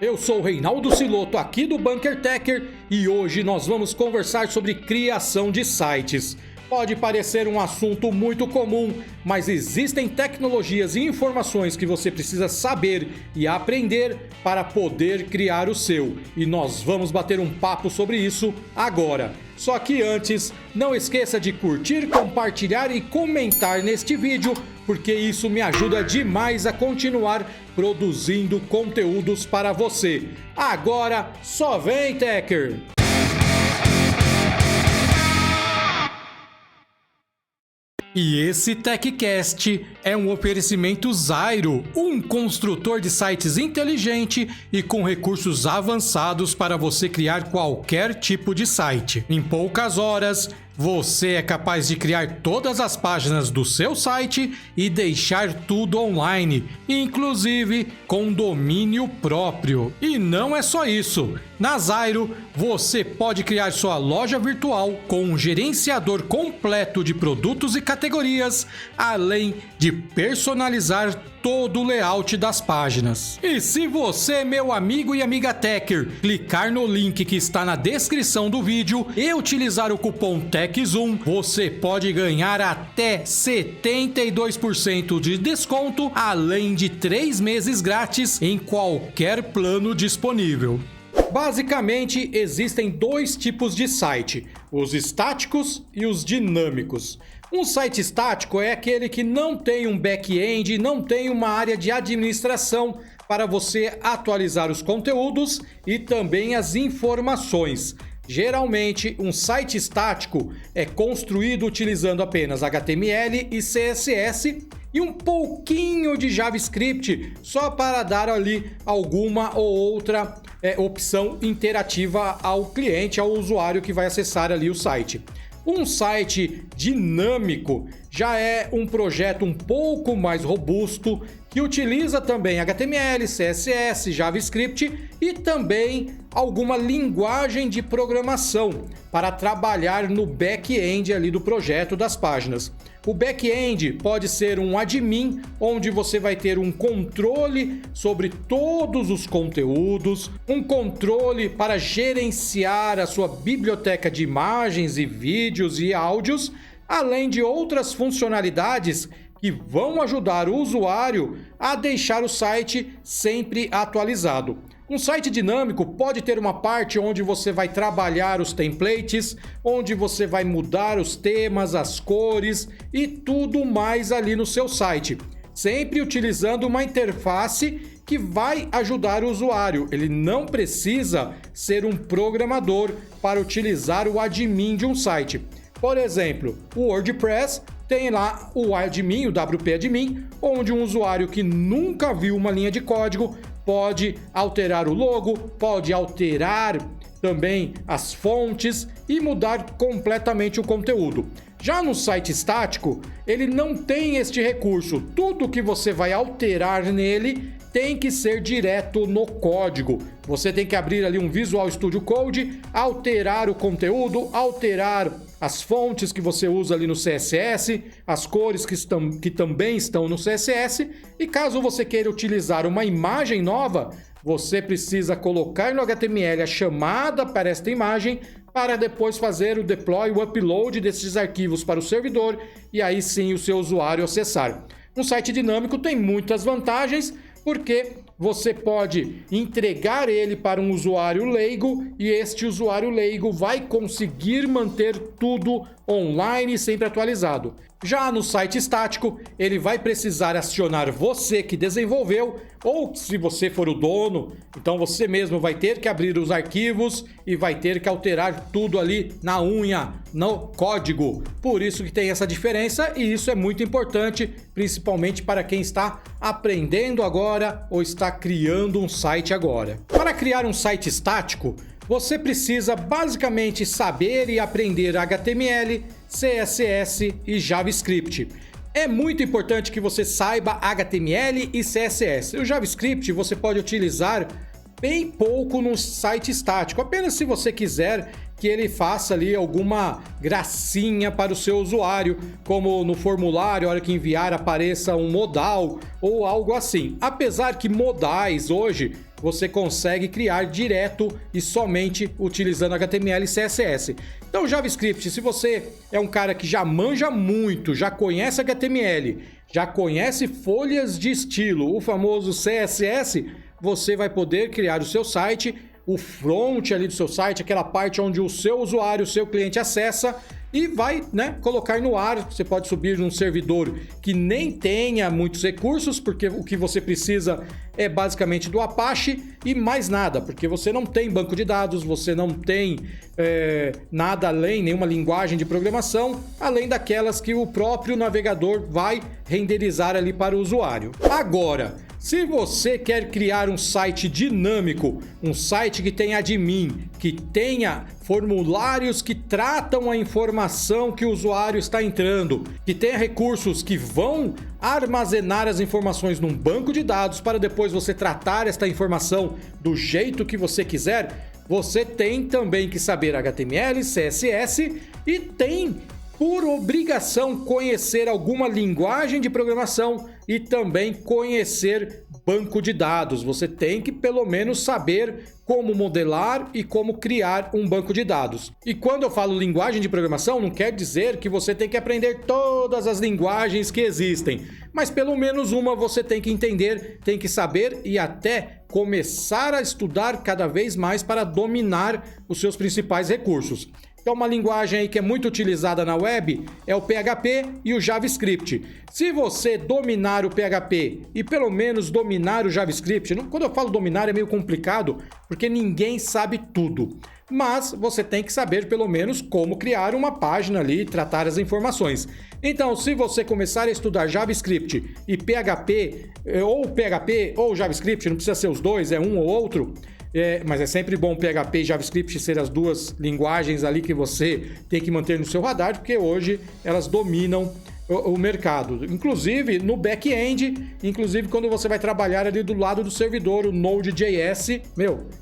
Eu sou o Reinaldo Siloto aqui do Bunker Techer e hoje nós vamos conversar sobre criação de sites. Pode parecer um assunto muito comum, mas existem tecnologias e informações que você precisa saber e aprender para poder criar o seu. E nós vamos bater um papo sobre isso agora. Só que antes, não esqueça de curtir, compartilhar e comentar neste vídeo, porque isso me ajuda demais a continuar produzindo conteúdos para você. Agora, só vem, Techer! E esse TechCast é um oferecimento Zyro, um construtor de sites inteligente e com recursos avançados para você criar qualquer tipo de site. Em poucas horas, você é capaz de criar todas as páginas do seu site e deixar tudo online, inclusive com domínio próprio. E não é só isso. Na Zyro, você pode criar sua loja virtual com um gerenciador completo de produtos e categorias, além de personalizar todo o layout das páginas. E se você, meu amigo e amiga Techer, clicar no link que está na descrição do vídeo e utilizar o cupom TechZoom, você pode ganhar até 72% de desconto, além de 3 meses grátis em qualquer plano disponível. Basicamente, existem dois tipos de site, os estáticos e os dinâmicos. Um site estático é aquele que não tem um back-end, não tem uma área de administração para você atualizar os conteúdos e também as informações. Geralmente, um site estático é construído utilizando apenas HTML e CSS e um pouquinho de JavaScript só para dar ali alguma ou outra opção interativa ao cliente, ao usuário que vai acessar ali o site. Um site dinâmico já é um projeto um pouco mais robusto, que utiliza também HTML, CSS, JavaScript e também alguma linguagem de programação para trabalhar no back-end ali do projeto das páginas. O back-end pode ser um admin, onde você vai ter um controle sobre todos os conteúdos, um controle para gerenciar a sua biblioteca de imagens e vídeos e áudios, além de outras funcionalidades que vão ajudar o usuário a deixar o site sempre atualizado. Um site dinâmico pode ter uma parte onde você vai trabalhar os templates, onde você vai mudar os temas, as cores e tudo mais ali no seu site, sempre utilizando uma interface que vai ajudar o usuário. Ele não precisa ser um programador para utilizar o admin de um site. Por exemplo, o WordPress tem lá o admin, o WP Admin, onde um usuário que nunca viu uma linha de código pode alterar o logo, pode alterar também as fontes e mudar completamente o conteúdo. Já no site estático, ele não tem este recurso. Tudo que você vai alterar nele tem que ser direto no código. Você tem que abrir ali um Visual Studio Code, alterar o conteúdo, alterar as fontes que você usa ali no CSS, as cores que também estão no CSS, e caso você queira utilizar uma imagem nova, você precisa colocar no HTML a chamada para esta imagem, para depois fazer o deploy, o upload desses arquivos para o servidor, e aí sim o seu usuário acessar. Um site dinâmico tem muitas vantagens, porque você pode entregar ele para um usuário leigo e este usuário leigo vai conseguir manter tudo online sempre atualizado. Já no site estático, ele vai precisar acionar você que desenvolveu, ou se você for o dono, então você mesmo vai ter que abrir os arquivos e vai ter que alterar tudo ali na unha, no código. Por isso que tem essa diferença e isso é muito importante, principalmente para quem está aprendendo agora ou está criando um site agora. Para criar um site estático, você precisa basicamente saber e aprender HTML, CSS e JavaScript. É muito importante que você saiba HTML e CSS. O JavaScript você pode utilizar bem pouco no site estático, apenas se você quiser que ele faça ali alguma gracinha para o seu usuário, como no formulário, a hora que enviar apareça um modal ou algo assim. Apesar que modais hoje você consegue criar direto e somente utilizando HTML e CSS. Então, JavaScript, se você é um cara que já manja muito, já conhece HTML, já conhece folhas de estilo, o famoso CSS, você vai poder criar o seu site, o front ali do seu site, aquela parte onde o seu usuário, o seu cliente acessa e vai, colocar no ar. Você pode subir num servidor que nem tenha muitos recursos, porque o que você precisa é basicamente do Apache e mais nada, porque você não tem banco de dados, você não tem nada além, nenhuma linguagem de programação, além daquelas que o próprio navegador vai renderizar ali para o usuário. Agora, se você quer criar um site dinâmico, um site que tenha admin, que tenha formulários que tratam a informação que o usuário está entrando, que tenha recursos que vão armazenar as informações num banco de dados para depois você tratar esta informação do jeito que você quiser, você tem também que saber HTML, CSS e tem por obrigação conhecer alguma linguagem de programação e também conhecer banco de dados. Você tem que pelo menos saber como modelar e como criar um banco de dados. E quando eu falo linguagem de programação, não quer dizer que você tem que aprender todas as linguagens que existem, mas pelo menos uma você tem que entender, tem que saber e até começar a estudar cada vez mais para dominar os seus principais recursos. Então, uma linguagem aí que é muito utilizada na web é o PHP e o JavaScript. Se você dominar o PHP e pelo menos dominar o JavaScript, quando eu falo dominar é meio complicado, porque ninguém sabe tudo. Mas você tem que saber pelo menos como criar uma página ali e tratar as informações. Então, se você começar a estudar JavaScript e PHP ou JavaScript, não precisa ser os dois, é um ou outro, mas é sempre bom PHP e JavaScript ser as duas linguagens ali que você tem que manter no seu radar, porque hoje elas dominam o mercado, inclusive no back-end, inclusive quando você vai trabalhar ali do lado do servidor, o Node.js,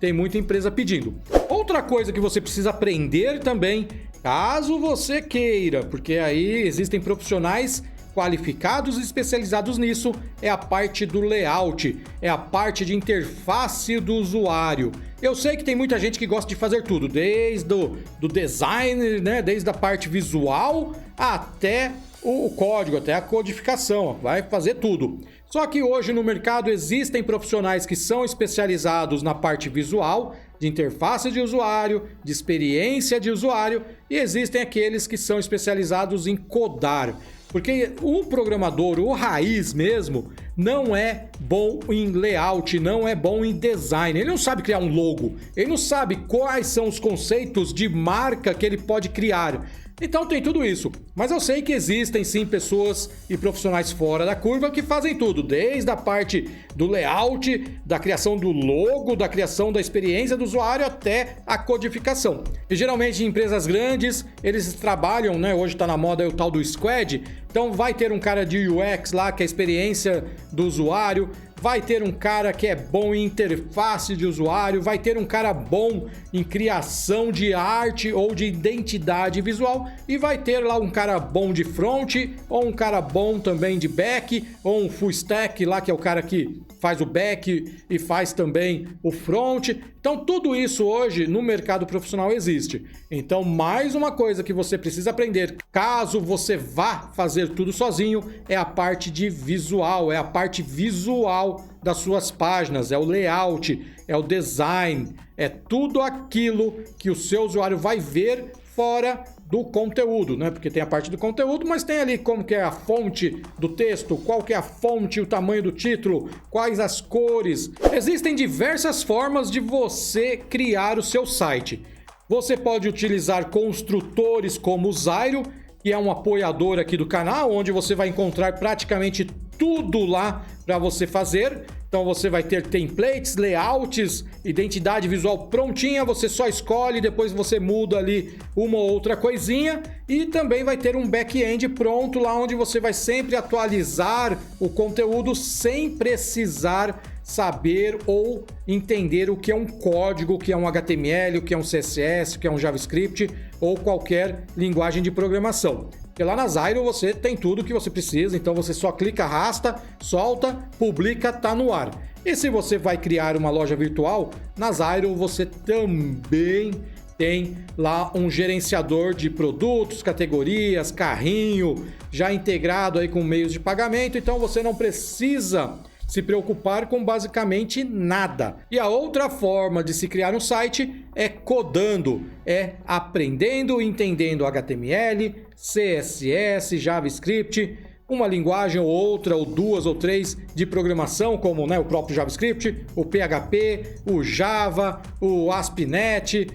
tem muita empresa pedindo. Outra coisa que você precisa aprender também, caso você queira, porque aí existem profissionais qualificados e especializados nisso, é a parte do layout, é a parte de interface do usuário. Eu sei que tem muita gente que gosta de fazer tudo, desde do design, desde a parte visual até o código, até a codificação, vai fazer tudo. Só que hoje no mercado existem profissionais que são especializados na parte visual, de interface de usuário, de experiência de usuário, e existem aqueles que são especializados em codar. Porque o programador, o raiz mesmo, não é bom em layout, não é bom em design. Ele não sabe criar um logo, ele não sabe quais são os conceitos de marca que ele pode criar. Então tem tudo isso, mas eu sei que existem sim pessoas e profissionais fora da curva que fazem tudo, desde a parte do layout, da criação do logo, da criação da experiência do usuário até a codificação. E geralmente em empresas grandes, eles trabalham, hoje está na moda o tal do squad, então vai ter um cara de UX lá, que é a experiência do usuário, vai ter um cara que é bom em interface de usuário, vai ter um cara bom em criação de arte ou de identidade visual e vai ter lá um cara bom de front ou um cara bom também de back ou um full stack lá, que é o cara que faz o back e faz também o front. Então tudo isso hoje no mercado profissional existe. Então mais uma coisa que você precisa aprender, caso você vá fazer tudo sozinho, é a parte de visual, é a parte visual das suas páginas, é o layout, é o design, é tudo aquilo que o seu usuário vai ver fora do conteúdo, Porque tem a parte do conteúdo, mas tem ali como que é a fonte do texto, qual que é a fonte, o tamanho do título, quais as cores. Existem diversas formas de você criar o seu site. Você pode utilizar construtores como o Zyro, que é um apoiador aqui do canal, onde você vai encontrar praticamente tudo lá para você fazer. Então você vai ter templates, layouts, identidade visual prontinha, você só escolhe, depois você muda ali uma ou outra coisinha e também vai ter um back-end pronto lá onde você vai sempre atualizar o conteúdo sem precisar saber ou entender o que é um código, o que é um HTML, o que é um CSS, o que é um JavaScript ou qualquer linguagem de programação. Porque lá na Zyro você tem tudo que você precisa, então você só clica, arrasta, solta, publica, tá no ar. E se você vai criar uma loja virtual, na Zyro você também tem lá um gerenciador de produtos, categorias, carrinho, já integrado aí com meios de pagamento, então você não precisa se preocupar com basicamente nada. E a outra forma de se criar um site é codando, é aprendendo e entendendo HTML, CSS, JavaScript, uma linguagem ou outra, ou duas ou três de programação, como o próprio JavaScript, o PHP, o Java, o ASP.NET,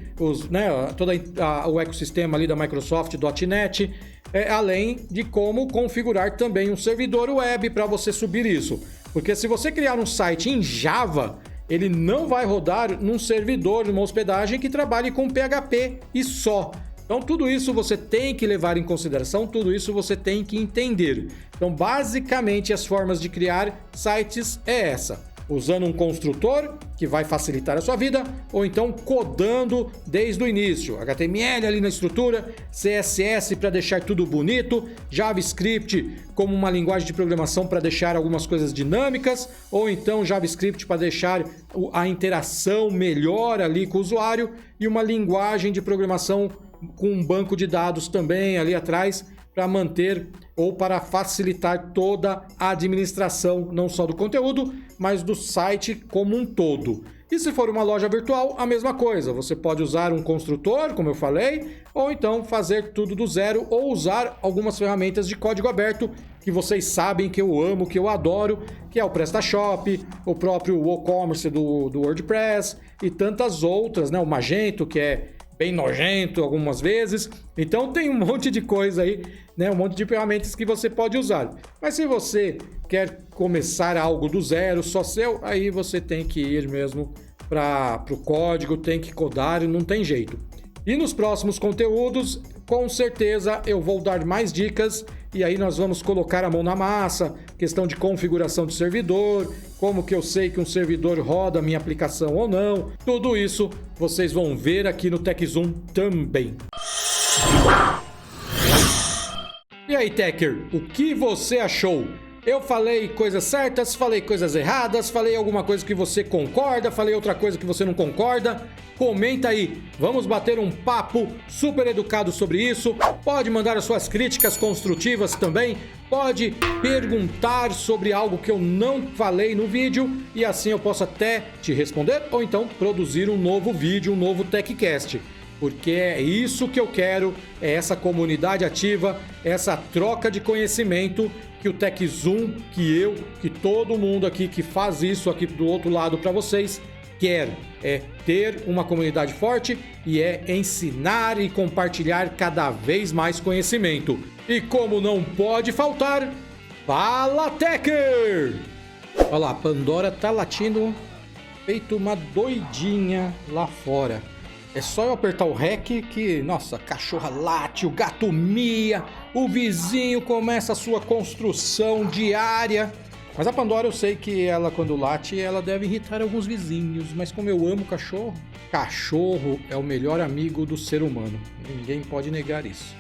todo o ecossistema ali da Microsoft, .NET, além de como configurar também um servidor web para você subir isso. Porque se você criar um site em Java, ele não vai rodar num servidor, numa hospedagem que trabalhe com PHP e só. Então tudo isso você tem que levar em consideração, tudo isso você tem que entender. Então basicamente as formas de criar sites é essa: usando um construtor, que vai facilitar a sua vida, ou então codando desde o início. HTML ali na estrutura, CSS para deixar tudo bonito, JavaScript como uma linguagem de programação para deixar algumas coisas dinâmicas, ou então JavaScript para deixar a interação melhor ali com o usuário, e uma linguagem de programação com um banco de dados também ali atrás para manter ou para facilitar toda a administração, não só do conteúdo, mas do site como um todo. E se for uma loja virtual, a mesma coisa. Você pode usar um construtor, como eu falei, ou então fazer tudo do zero, ou usar algumas ferramentas de código aberto que vocês sabem que eu amo, que eu adoro, que é o PrestaShop, o próprio WooCommerce do WordPress e tantas outras, o Magento, que é bem nojento algumas vezes. Então tem um monte de coisa aí, um monte de ferramentas que você pode usar. Mas se você quer começar algo do zero, só seu, aí você tem que ir mesmo para o código, tem que codar e não tem jeito. E nos próximos conteúdos, com certeza eu vou dar mais dicas e aí nós vamos colocar a mão na massa, questão de configuração de servidor, como que eu sei que um servidor roda a minha aplicação ou não. Tudo isso vocês vão ver aqui no TechZoom também. E aí, Techer, o que você achou? Eu falei coisas certas, falei coisas erradas, falei alguma coisa que você concorda, falei outra coisa que você não concorda? Comenta aí, vamos bater um papo super educado sobre isso. Pode mandar as suas críticas construtivas também, pode perguntar sobre algo que eu não falei no vídeo e assim eu posso até te responder ou então produzir um novo vídeo, um novo TechCast. Porque é isso que eu quero, é essa comunidade ativa, essa troca de conhecimento que o TechZoom, que todo mundo aqui que faz isso aqui do outro lado para vocês quer. É ter uma comunidade forte e é ensinar e compartilhar cada vez mais conhecimento. E como não pode faltar, Fala Techer! Olha lá, a Pandora tá latindo feito uma doidinha lá fora. É só eu apertar o REC que, nossa, a cachorra late, o gato mia, o vizinho começa a sua construção diária. Mas a Pandora eu sei que ela, quando late, ela deve irritar alguns vizinhos. Mas como eu amo cachorro, cachorro é o melhor amigo do ser humano. Ninguém pode negar isso.